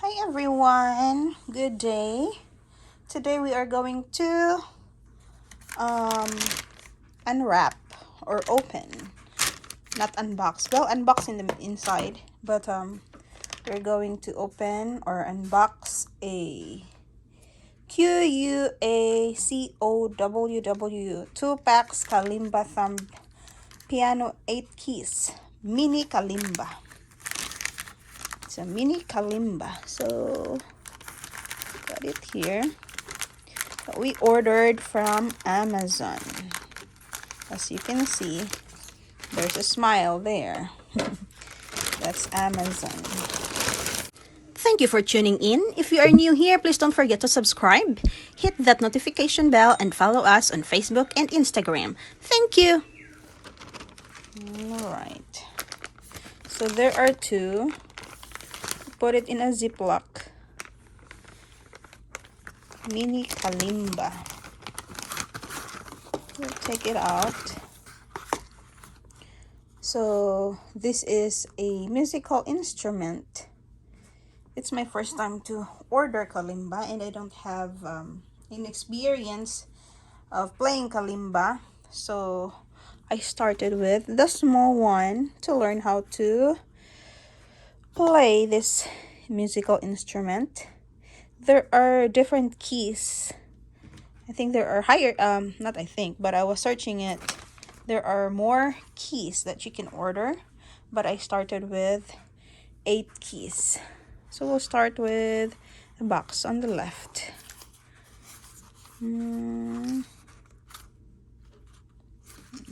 Hi everyone, good day. Today we are going to unwrap or open, not unbox. Well, unbox in the inside, but we're going to open or unbox a Quacoww 2 packs Kalimba thumb piano 8 keys mini Kalimba. It's a mini Kalimba, so got it here. We ordered from Amazon. As you can see, there's a smile there. That's Amazon. Thank you for tuning in. If you are new here, please don't forget to subscribe, hit that notification bell, and follow us on Facebook and Instagram. Thank you. Alright. So there are two. Put it in a Ziploc. Mini Kalimba. We'll take it out. So this is a musical instrument. It's my first time to order Kalimba, and I don't have any experience of playing Kalimba. So I started with the small one to learn how to play this musical instrument. There are different keys. I think there are higher, not I think, but I was searching it. There are more keys that you can order, but I started with 8 keys. So we'll start with the box on the left. Hold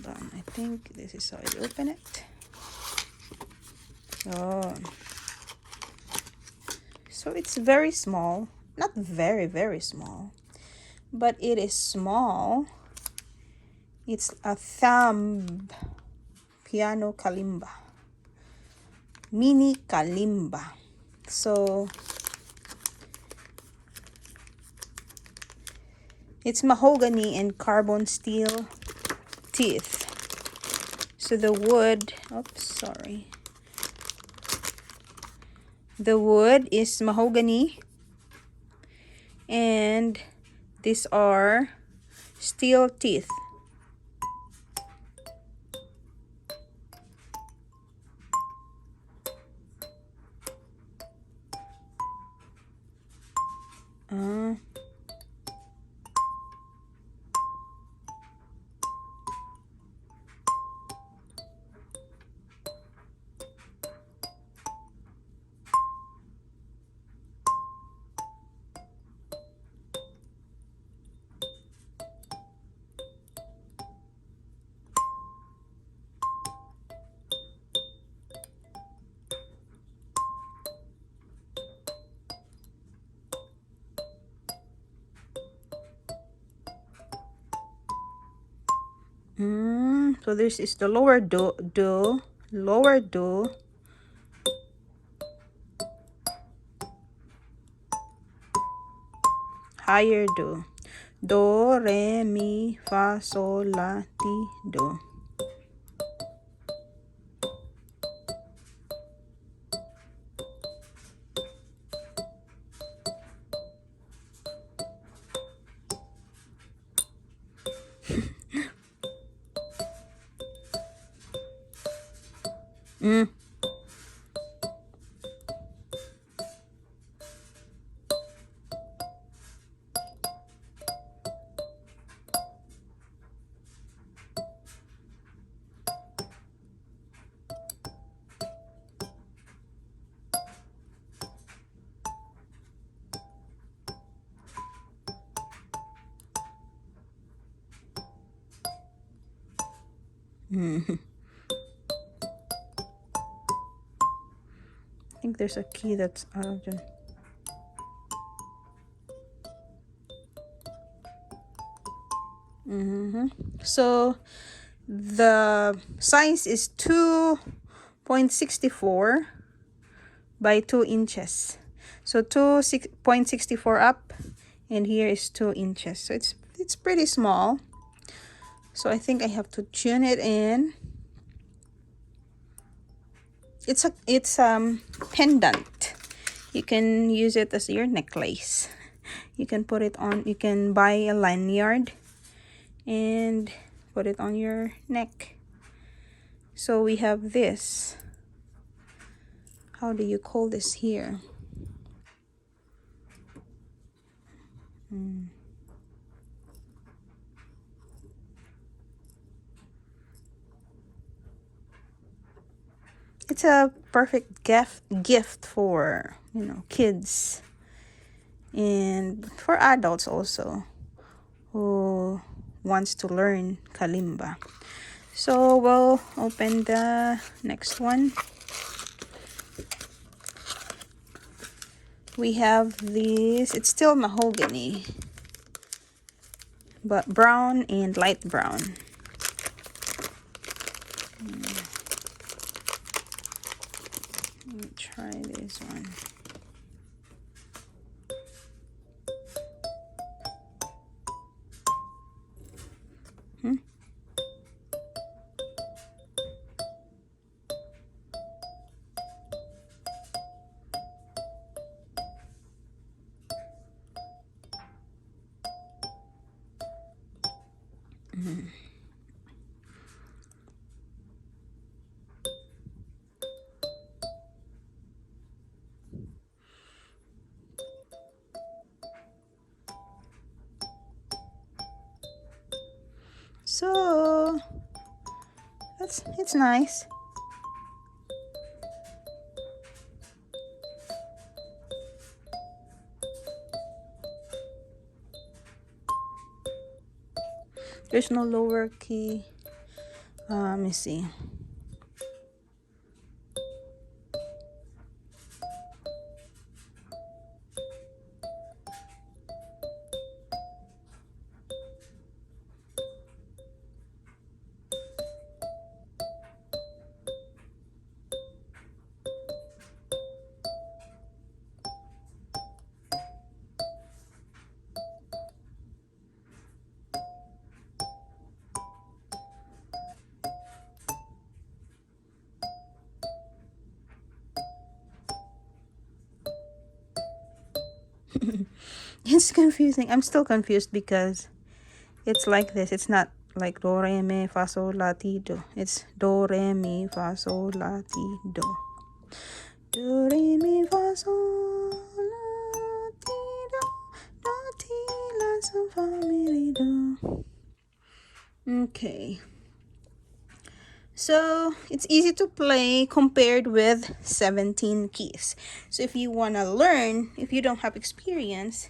on, I think this is how I open it. Oh, so it's very small, not very small, but it is small. It's a thumb piano Kalimba, mini Kalimba. So it's mahogany and carbon steel teeth. So the wood, the wood is mahogany, and these are steel teeth. So this is the lower do, lower do, higher do, re, mi, fa, sol, la, ti, do. I think there's a key that's out of the... So the size is 2.64 by 2 inches. So 2.64 up, and here is 2 inches. So it's pretty small. So I think I have to tune it in. It's pendant. You can use it as your necklace. You can put it on, you can buy a lanyard and put it on your neck. So we have this. How do you call this here? It's a perfect gift for, you know, kids and for adults also who wants to learn kalimba. So we'll open the next one. We have this, it's still mahogany, but brown and light brown. Let me try this one. So it's nice. There's no lower key. Let me see. It's confusing. I'm still confused because it's like this. It's not like do re mi fa sol la ti do. It's do re mi fa sol la ti do. Do re mi fa sol la ti do. Do ti la sol fa mi re do. Okay. So it's easy to play compared with 17 keys. So if you want to learn, if you don't have experience,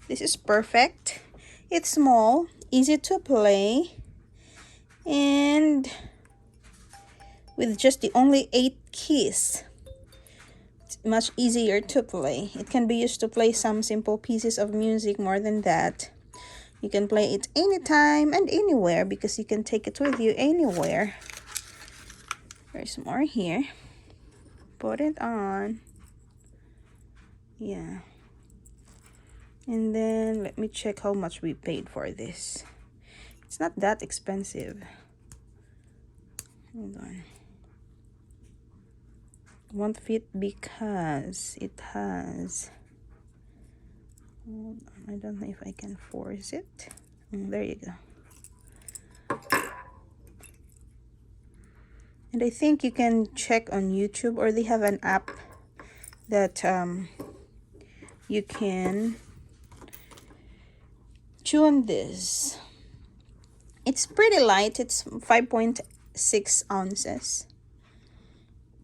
this is perfect. It's small, easy to play, and with just the only 8 keys, it's much easier to play. It can be used to play some simple pieces of music. More than that, you can play it anytime and anywhere because you can take it with you anywhere. There's more here. Put it on. Yeah. And then let me check how much we paid for this. It's not that expensive. Hold on. Won't fit because it has, hold on, I don't know if I can force it. There you go. And I think you can check on YouTube, or they have an app that you can tune this. It's pretty light. It's 5.6 ounces.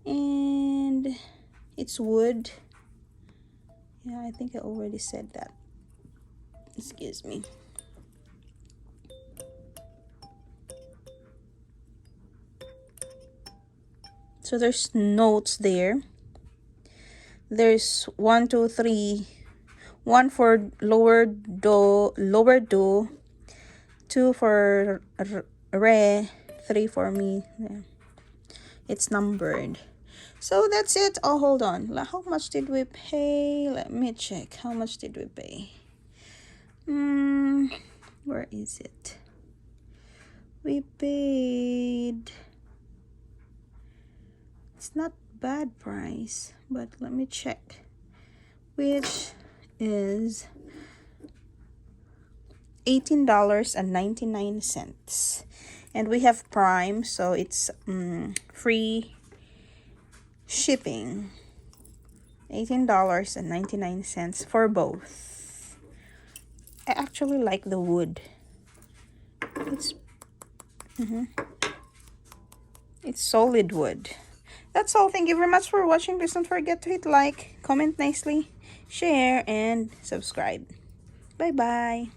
And it's wood. Yeah, I think I already said that. Excuse me. So there's notes there. There's 1, 2, 3. 1 for lower do, 2 for re, 3 for mi. Yeah. It's numbered. So that's it. Oh, hold on. How much did we pay? Let me check. How much did we pay? Where is it? We paid, it's not bad price, but let me check. which is $18.99. And we have Prime, so it's free shipping. $18.99 for both. I actually like the wood. It's solid wood. That's all. Thank you very much for watching. Please don't forget to hit like, comment nicely, share, and subscribe. Bye bye.